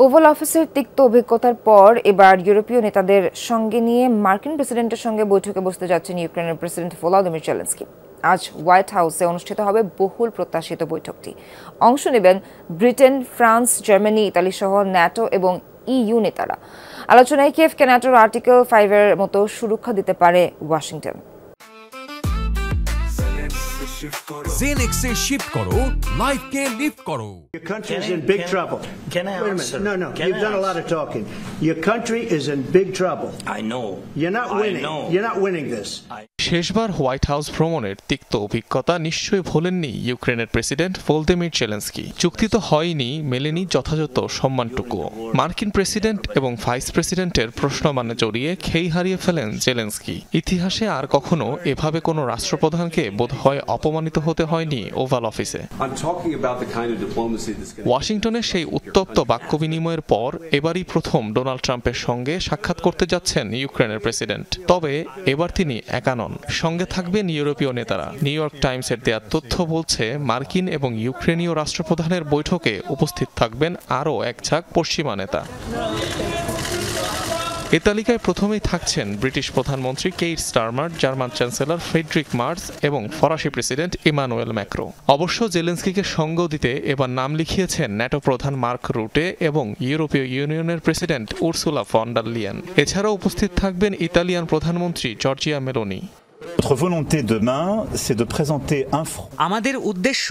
Oval অফিসের তিক্ত অভিজ্ঞতার পর এবার ইউরোপীয় নেতাদের সঙ্গে নিয়ে মার্কিন প্রেসিডেন্টের সঙ্গে বৈঠকে বসতে যাচ্ছেন ইউক্রেনের প্রেসিডেন্ট ভলোদিমির জেলেনস্কি। আজ হোয়াইট হাউসে অনুষ্ঠিত হবে বহুল প্রত্যাশিত বৈঠকটি। অংশ নেবেন ব্রিটেন, ফ্রান্স, জার্মানি, ইতালি সহ ন্যাটো এবং ইইউ নেতারা। আলোচনায় কিয়েভকে ন্যাটোর আর্টিকেল 5-এর মতো সুরক্ষা দিতে পারে ওয়াশিংটন। Zenex से शिफ्ट करो, लाइफ के लिफ्ट करो। Your country is in big trouble. Can I answer? No. You've done a lot of talking. Your country is in big trouble. I know. You're not winning. You're not winning this. শেষবার white house ভ্রমণের তিক্ত অভিজ্ঞতা নিশ্চয়ই ভোলেননি ইউক্রেনের president Volodymyr Zelensky. চুক্তি তো হয়নি, মেলেনি যথাযথ সম্মানটুকুও। মার্কিন প্রেসিডেন্ট এবং ভাইস প্রেসিডেন্টের প্রশ্নমানে জড়িয়ে খেই হারিয়ে ফেলেন জেলেনস্কি। ইতিহাসে আর কখনো এভাবে কোনো রাষ্ট্রপ্রধানকে বোধহয় অপমানিত হতে হয়নি ওভাল অফিসে। ওয়াশিংটনের সেই উত্তপ্ত বাক্য বিনিময়ের পর এবারই প্রথম ডোনাল্ড ট্রাম্পের সঙ্গে সাক্ষাৎ করতে যাচ্ছেন ইউক্রেনের প্রেসিডেন্ট। তবে এবার তিনি একা নন, সঙ্গে থাকবেন ইউরোপীয় নেতারা। নিউ ইয়র্ক টাইমসের দেয়া তথ্য বলছে, মার্কিন এবং ইউক্রেনীয় রাষ্ট্রপ্রধানের বৈঠকে উপস্থিত থাকবেন আরও এক ঝাঁক পশ্চিমা নেতা। এ তালিকায় প্রথমেই থাকছেন ব্রিটিশ প্রধানমন্ত্রী Keir Starmer, German chancellor Friedrich Merz এবং ফরাসি প্রেসিডেন্ট ইমানুয়েল ম্যাক্রো। অবশ্য জেলেনস্কিকে সঙ্গ দিতে এবার নাম লিখিয়েছেন ন্যাটো প্রধান মার্ক রুটে এবং ইউরোপীয় ইউনিয়নের president Ursula von der Leyen. এছাড়াও উপস্থিত থাকবেন ইতালিয়ান প্রধানমন্ত্রী জর্জিয়া মেলোনি। আমাদের উদ্দেশ্য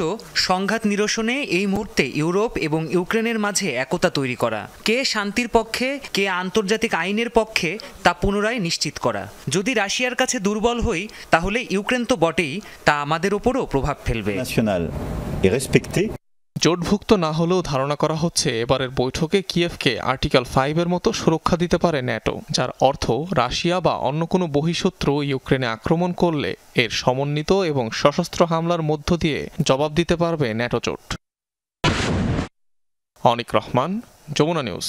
সংঘাত নিরসনে এই মুহূর্তে ইউরোপ এবং ইউক্রেনের মাঝে একতা তৈরি করা। কে শান্তির পক্ষে, কে আন্তর্জাতিক আইনের পক্ষে তা পুনরায় নিশ্চিত করা। যদি রাশিয়ার কাছে দুর্বল হই তাহলে ইউক্রেন তো বটেই, তা আমাদের ওপরও প্রভাব ফেলবে। জোটভুক্ত না হলেও ধারণা করা হচ্ছে এবারের বৈঠকে কিয়েভকে আর্টিকেল 5-এর মতো সুরক্ষা দিতে পারে ন্যাটো, যার অর্থ রাশিয়া বা অন্য কোনো বহিঃশত্রু ইউক্রেনে আক্রমণ করলে এর সমন্বিত এবং সশস্ত্র হামলার মধ্য দিয়ে জবাব দিতে পারবে ন্যাটো জোট। অনিক রহমান, যমুনা নিউজ।